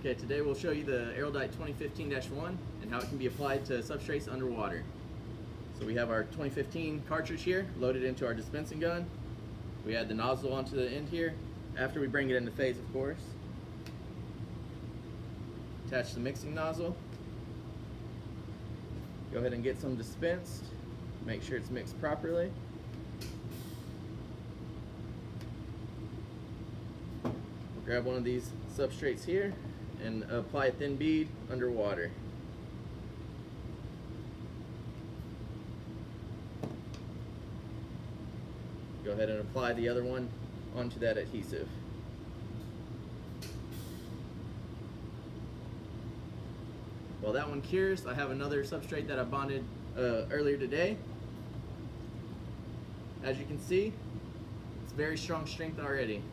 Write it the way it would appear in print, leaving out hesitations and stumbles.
Okay, today we'll show you the Araldite 2015-1 and how it can be applied to substrates underwater. So we have our 2015 cartridge here loaded into our dispensing gun. We add the nozzle onto the end here after we bring it into phase, of course. Attach the mixing nozzle. Go ahead and get some dispensed. Make sure it's mixed properly. We'll grab one of these substrates here and apply a thin bead underwater. Go ahead and apply the other one onto that adhesive. While that one cures, I have another substrate that I bonded earlier today. As you can see, it's very strong strength already.